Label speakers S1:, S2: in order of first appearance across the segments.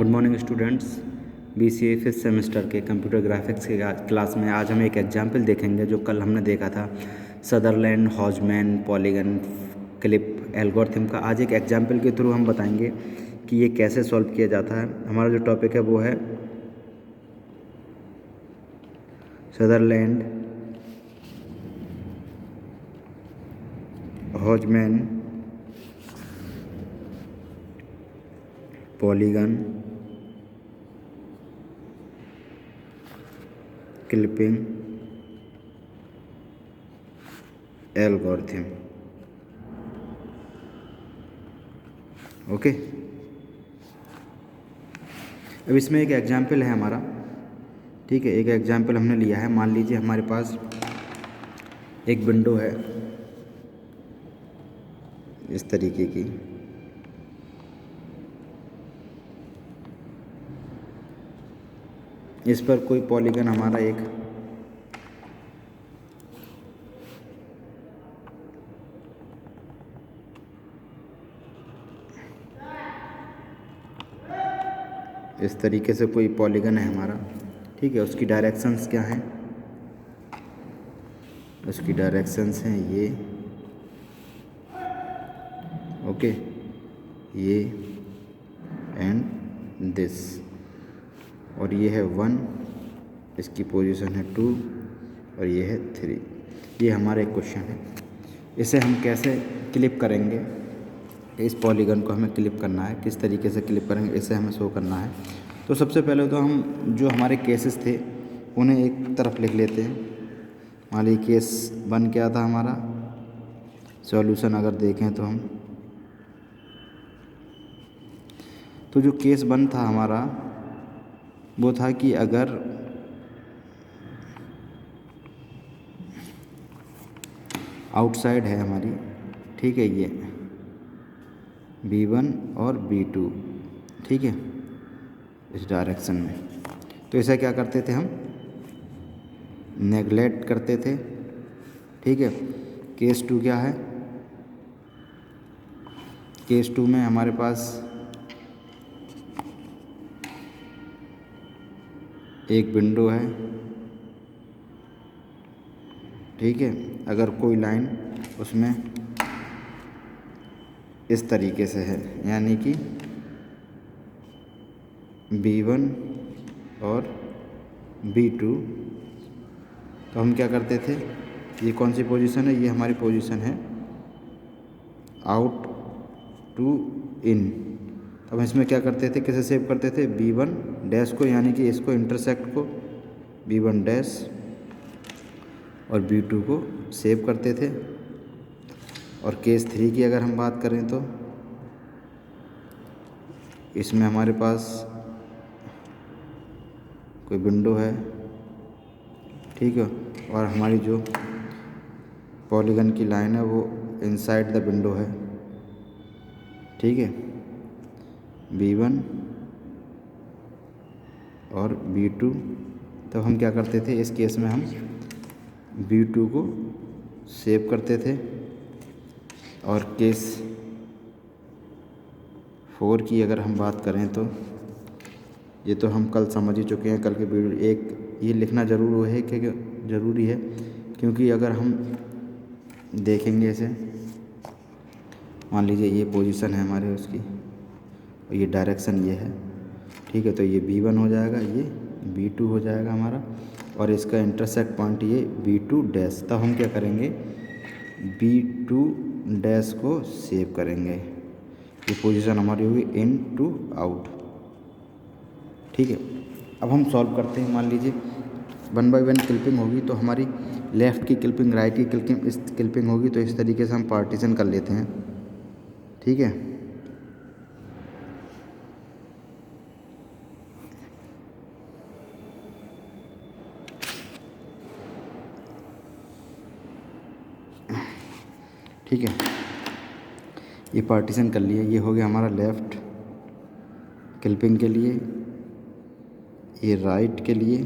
S1: Good morning students. BCA fifth semester के computer graphics के class में आज हम एक एग्जाम्पल देखेंगे जो कल हमने देखा था, सदरलैंड हॉजमैन पॉलीगन क्लिप एल्गोरिथम का। आज एक एग्जाम्पल के थ्रू हम बताएंगे कि ये कैसे सॉल्व किया जाता है। हमारा जो टॉपिक है वो है सदरलैंड हॉजमैन पॉलीगन क्लिपिंग एल्गोरिथम। ओके, अब इसमें एक एग्जाम्पल है हमारा, ठीक है। एक एग्जाम्पल हमने लिया है। मान लीजिए हमारे पास एक विंडो है इस तरीके की, इस पर कोई पॉलीगन हमारा एक इस तरीके से कोई पॉलीगन है हमारा, ठीक है। उसकी डायरेक्शंस क्या हैं? उसकी डायरेक्शंस हैं ये, ओके, ये एंड दिस, और ये है 1, इसकी पोजीशन है 2 और ये है 3। ये हमारा एक क्वेश्चन है। इसे हम कैसे क्लिप करेंगे? इस पॉलीगन को हमें क्लिप करना है। किस तरीके से क्लिप करेंगे इसे हमें शो करना है। तो सबसे पहले तो हम जो हमारे केसेस थे उन्हें एक तरफ लिख लेते हैं। मान लीजिए केस 1 क्या था हमारा, सॉल्यूशन अगर देखें तो हम, तो जो केस 1 था हमारा वो था कि अगर आउटसाइड है हमारी, ठीक है, ये B1 और B2, ठीक है, इस डायरेक्शन में, तो ऐसा क्या करते थे हम, नेगलेक्ट करते थे, ठीक है। केस 2 क्या है? केस 2 में हमारे पास एक विंडो है, ठीक है। अगर कोई लाइन उसमें इस तरीके से है, यानी कि B1 और B2, तो हम क्या करते थे, ये कौन सी पोजीशन है? ये हमारी पोजीशन है आउट टू इन। तो हम इसमें क्या करते थे, कैसे सेव करते थे? B1 डैश को, यानी कि इसको इंटरसेक्ट को B1 डैश और B2 को सेव करते थे। और केस 3 की अगर हम बात करें तो इसमें हमारे पास कोई विंडो है, ठीक है, और हमारी जो पॉलीगन की लाइन है वो इनसाइड द विंडो है, ठीक है, B1 और B2। तो हम क्या करते थे इस केस में, हम B2 को सेव करते थे। और केस 4 की अगर हम बात करें तो ये तो हम कल समझ ही चुके हैं, कल के वीडियो। एक ये लिखना ज़रूरी है क्योंकि अगर हम देखेंगे इसे, मान लीजिए ये पोजीशन है हमारे उसकी और ये डायरेक्शन ये है, ठीक है, तो ये B1 हो जाएगा, ये B2 हो जाएगा हमारा, और इसका इंटरसेक्ट पॉइंट ये B2 डैश। तब हम क्या करेंगे, B2 डैश को सेव करेंगे। ये पोजीशन हमारी होगी इन टू आउट, ठीक है। अब हम सॉल्व करते हैं। मान लीजिए 1 बाई 1 क्लिपिंग होगी तो हमारी लेफ़्ट की क्लिपिंग, राइट की क्लिपिंग, इस क्लिपिंग होगी, तो इस तरीके से हम पार्टीशन कर लेते हैं, ठीक है। ठीक है, ये पार्टीशन कर लिया। ये हो गया हमारा लेफ़्ट क्लिपिंग के लिए, ये राइट के लिए,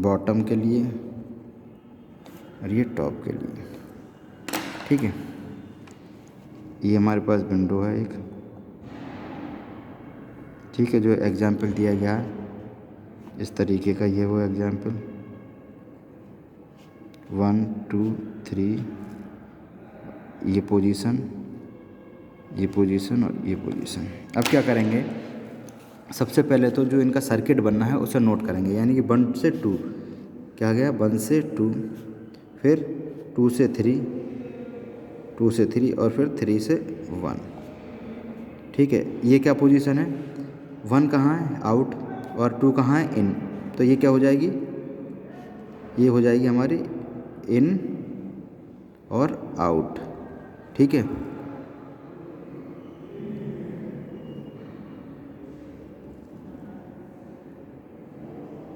S1: बॉटम के लिए और ये टॉप के लिए, ठीक है। ये हमारे पास विंडो है एक, ठीक है, जो एग्जाम्पल दिया गया है इस तरीके का, ये वो एग्जाम्पल 1 2 3, ये पोजीशन, ये पोजीशन और ये पोजीशन। अब क्या करेंगे, सबसे पहले तो जो इनका सर्किट बनना है उसे नोट करेंगे, यानी कि 1 से 2, क्या गया 1 से 2, फिर 2 से 3, 2 से 3 और फिर 3 से 1। ठीक है, ये क्या पोजीशन है, 1 कहाँ है आउट और 2 कहाँ है इन, तो ये क्या हो जाएगी, ये हो जाएगी हमारी इन और आउट। ठीक है,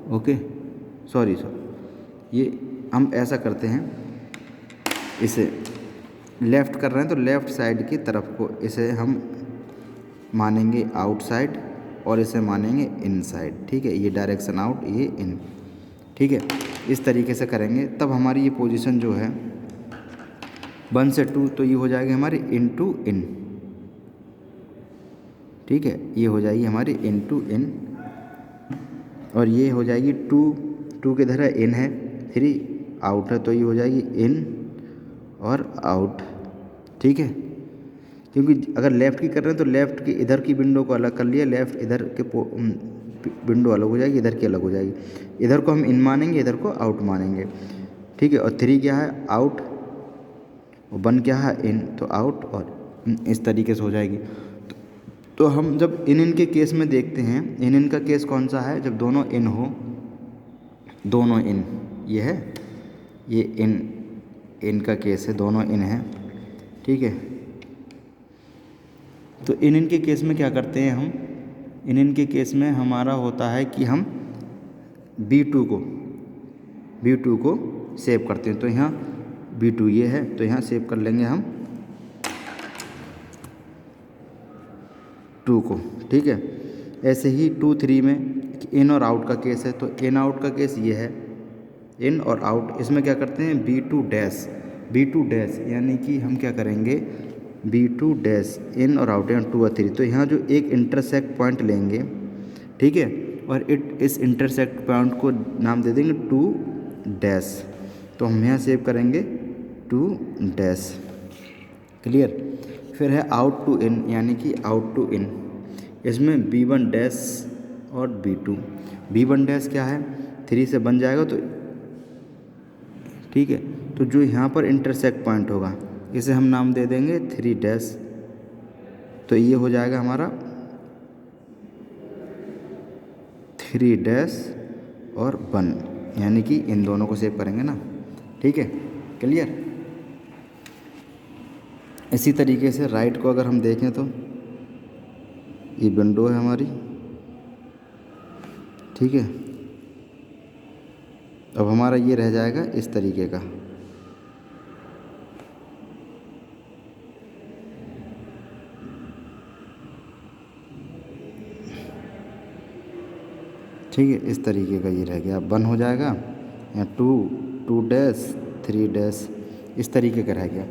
S1: ओके, सॉरी, ये हम ऐसा करते हैं, इसे लेफ़्ट कर रहे हैं तो लेफ़्ट साइड की तरफ को इसे हम मानेंगे आउटसाइड और इसे मानेंगे इनसाइड। ठीक है, ये डायरेक्शन आउट, ये इन। ठीक है, इस तरीके से करेंगे तब हमारी ये पोजीशन जो है 1 से 2, तो ये हो जाएगी हमारी इन टू इन। ठीक है, ये हो जाएगी हमारी इन टू इन, और ये हो जाएगी 2 किधर है, इन है, 3 आउट है, तो ये हो जाएगी इन और आउट। ठीक है, क्योंकि अगर लेफ़्ट की कर रहे हैं तो लेफ़्ट की इधर की विंडो को अलग कर लिया, लेफ़्ट इधर के विंडो अलग हो जाएगी, इधर की अलग हो जाएगी, इधर को हम इन मानेंगे, इधर को आउट मानेंगे। ठीक है, और 3 क्या है आउट, और 1 क्या है इन, तो आउट और इस तरीके से हो जाएगी। तो हम जब इन के केस में देखते हैं, इन का केस कौन सा है, जब दोनों इन हो, दोनों इन, ये है, ये इन का केस है, दोनों इन है। ठीक है, तो इन के केस में क्या करते हैं हम, इन के केस में हमारा होता है कि हम B2 को सेव करते हैं, तो यहाँ B2 ये है, तो यहाँ सेव कर लेंगे हम 2 को। ठीक है, ऐसे ही 2 3 में इन और आउट का केस है, तो इन आउट का केस ये है, इन और आउट, इसमें क्या करते हैं B2 डैश, यानी कि हम क्या करेंगे B2 डैश, इन और आउट, 2 और 3, तो यहाँ जो एक इंटरसेक्ट पॉइंट लेंगे। ठीक है, और इस इंटरसेक्ट पॉइंट को नाम दे देंगे 2 डैश, तो हम यहाँ सेव करेंगे 2 डैश। क्लियर, फिर है आउट टू इन, यानी कि आउट टू इन, इसमें B1 डैश और B1 डैश क्या है, 3 से बन जाएगा, तो ठीक है, तो जो यहाँ पर इंटरसेक्ट पॉइंट होगा इसे हम नाम दे देंगे 3 डैश, तो ये हो जाएगा हमारा 3 डैश और 1, यानी कि इन दोनों को सेव करेंगे ना। ठीक है, क्लियर। इसी तरीके से राइट को अगर हम देखें तो ये विंडो है हमारी। ठीक है, अब हमारा ये रह जाएगा इस तरीके का। ठीक है, इस तरीके का ये रह गया, 1 हो जाएगा, या 2 डैश 3 डैश, इस तरीके का रह गया।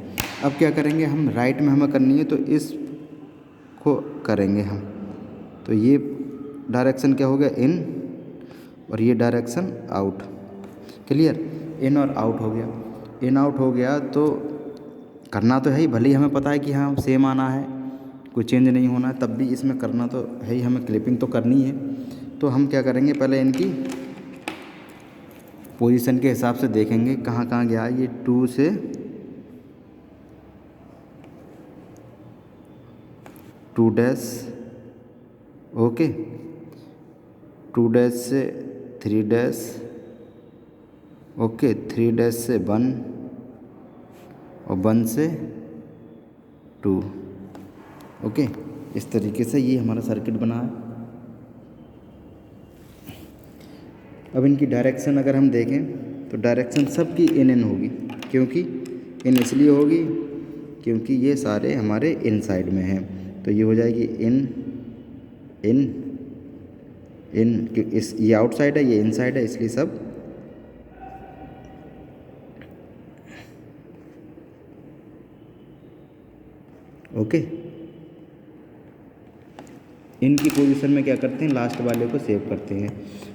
S1: अब क्या करेंगे हम, राइट में हमें करनी है तो इसको करेंगे हम, तो ये डायरेक्शन क्या हो गया इन, और ये डायरेक्शन आउट। क्लियर, इन और आउट हो गया, इन आउट हो गया, तो करना तो है ही, भले ही हमें पता है कि हाँ सेम आना है, कोई चेंज नहीं होना है, तब भी इसमें करना तो है ही, हमें क्लिपिंग तो करनी है। तो हम क्या करेंगे, पहले इनकी पोजीशन के हिसाब से देखेंगे कहाँ कहाँ गया, ये 2 से 2 डैश, ओके, 2 डैश से 3 डैश, ओके, 3 डैश से 1 और 1 से 2, ओके। इस तरीके से ये हमारा सर्किट बना है। अब इनकी डायरेक्शन अगर हम देखें तो डायरेक्शन सबकी इन होगी, क्योंकि इन इसलिए होगी क्योंकि ये सारे हमारे इन साइड में हैं, तो ये हो जाएगी इन इन इन, इस ये आउटसाइड है, ये इनसाइड है, इसलिए सब ओके। इन की पोजीशन में क्या करते हैं, लास्ट वाले को सेव करते हैं।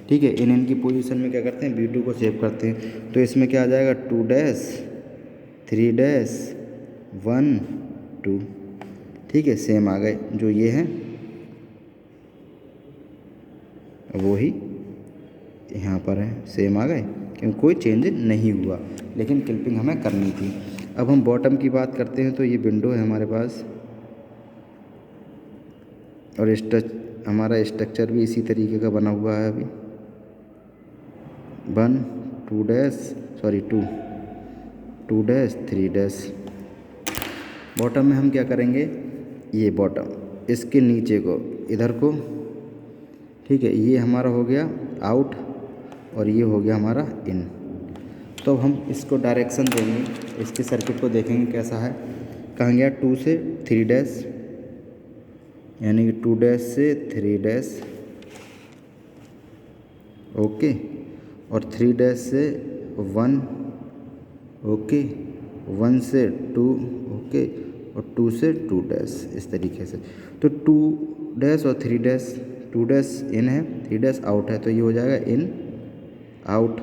S1: ठीक है, इन की पोजीशन में क्या करते हैं, B2 को सेव करते हैं। तो इसमें क्या आ जाएगा, 2 डैश 3 डैश 1 2। ठीक है, सेम आ गए जो ये हैं वो ही यहाँ पर है, सेम आ गए, क्योंकि कोई चेंज नहीं हुआ, लेकिन क्लिपिंग हमें करनी थी। अब हम बॉटम की बात करते हैं तो ये विंडो है हमारे पास, और हमारा स्ट्रक्चर भी इसी तरीके का बना हुआ है। अभी 1 2 डैश 2 डैश 3 डैश। बॉटम में हम क्या करेंगे, ये बॉटम इसके नीचे को इधर को, ठीक है, ये हमारा हो गया आउट और ये हो गया हमारा इन। तो हम इसको डायरेक्शन देंगे, इसके सर्किट को देखेंगे कैसा है। कहाँ गया, 2 से 3 डैश, यानी कि 2 डैश से 3 डैश, ओके, और 3 डैश से 1, ओके, 1 से 2, ओके, और 2 से 2 डैश, इस तरीके से। तो 2 डैश और 3 डैश, 2 डैश इन है, 3 डैश आउट है, तो ये हो जाएगा इन आउट।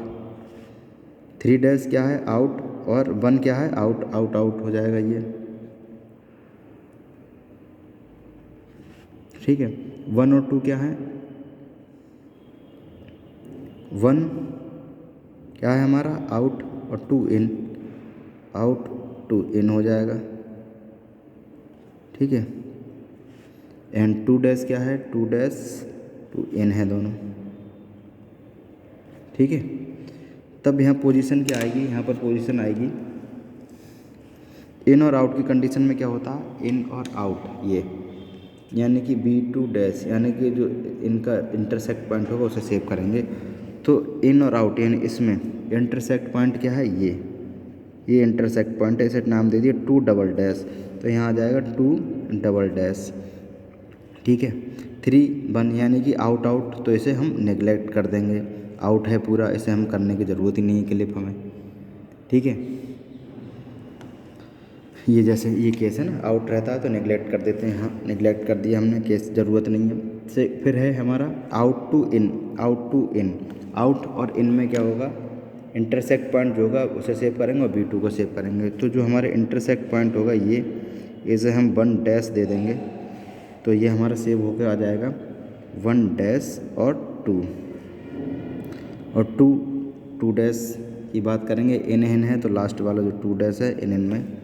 S1: 3 डैश क्या है, आउट, और 1 क्या है, आउट आउट आउट हो जाएगा ये। ठीक है, 1 और 2 क्या है, 1 क्या है हमारा आउट, और 2 इन, आउट 2 इन हो जाएगा। ठीक है, एंड 2 डैश क्या है, 2 डैश 2 इन है दोनों। ठीक है, तब यहाँ पोजीशन क्या आएगी, यहाँ पर पोजीशन आएगी इन और आउट की कंडीशन में क्या होता है, इन और आउट, ये यानी कि B2 डैश, यानी कि जो इनका इंटरसेक्ट पॉइंट होगा उसे सेव करेंगे। तो इन और आउट, यानी इसमें इंटरसेक्ट पॉइंट क्या है, ये इंटरसेक्ट पॉइंट है, इसे नाम दे दिए 2 डबल डैश, तो यहाँ आ जाएगा 2 डबल डैश। ठीक है, 3 1, यानी कि आउट आउट, तो इसे हम नेगलेक्ट कर देंगे, आउट है पूरा, इसे हम करने की ज़रूरत ही नहीं है क्लिप हमें। ठीक है, ये जैसे ये केस है ना, आउट रहता है तो नेगलेक्ट कर देते हैं, हाँ नेगलेक्ट कर दिया हमने, केस ज़रूरत नहीं है। से फिर है हमारा out to in, out to in, out और इन में क्या होगा, इंटरसेक्ट पॉइंट जो होगा उसे सेव करेंगे और B2 को सेव करेंगे। तो जो हमारे इंटरसेक्ट पॉइंट होगा ये, इसे हम 1 डैश दे देंगे, तो ये हमारा सेव होकर आ जाएगा 1 डैश और 2, और 2 डैश की बात करेंगे, इन है तो लास्ट वाला जो 2 डैश है इन में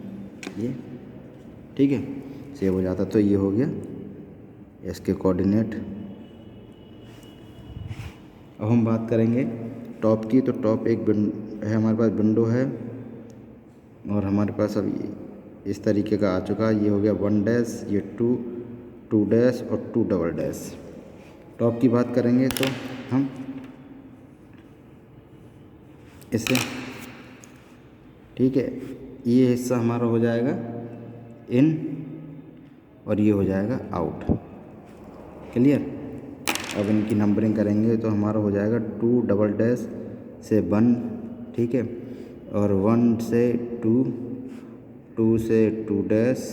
S1: ये। ठीक है, सेव हो जाता, तो ये हो गया इसके कोऑर्डिनेट। अब हम बात करेंगे टॉप की, तो टॉप एक है हमारे पास, विंडो है, और हमारे पास अब ये इस तरीके का आ चुका है। ये हो गया 1 डैश, ये 2 डैश और 2 डबल डैश। टॉप की बात करेंगे तो हम इसे, ठीक है, ये हिस्सा हमारा हो जाएगा इन और ये हो जाएगा आउट। क्लियर, अब इनकी नंबरिंग करेंगे तो हमारा हो जाएगा 2 डबल डैश से 1, ठीक है, और 1 से 2, 2 से 2 डैश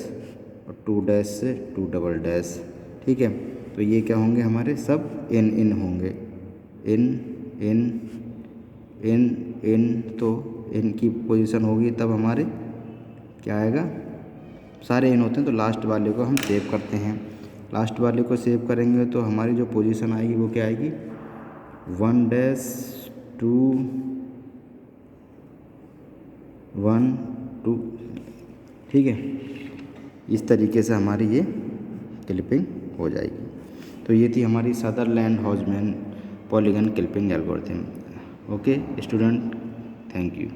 S1: और 2 डैश से 2 डबल डैश। ठीक है, तो ये क्या होंगे हमारे, सब इन होंगे, इन इन इन इन। तो इनकी पोजीशन होगी तब हमारे क्या आएगा, सारे इन होते हैं तो लास्ट वाले को हम सेव करते हैं। लास्ट वाले को सेव करेंगे तो हमारी जो पोजीशन आएगी वो क्या आएगी, 1 डैश 2 1 2। ठीक है, इस तरीके से हमारी ये क्लिपिंग हो जाएगी। तो ये थी हमारी सदरलैंड हॉजमैन polygon clipping algorithm. Okay student, thank you.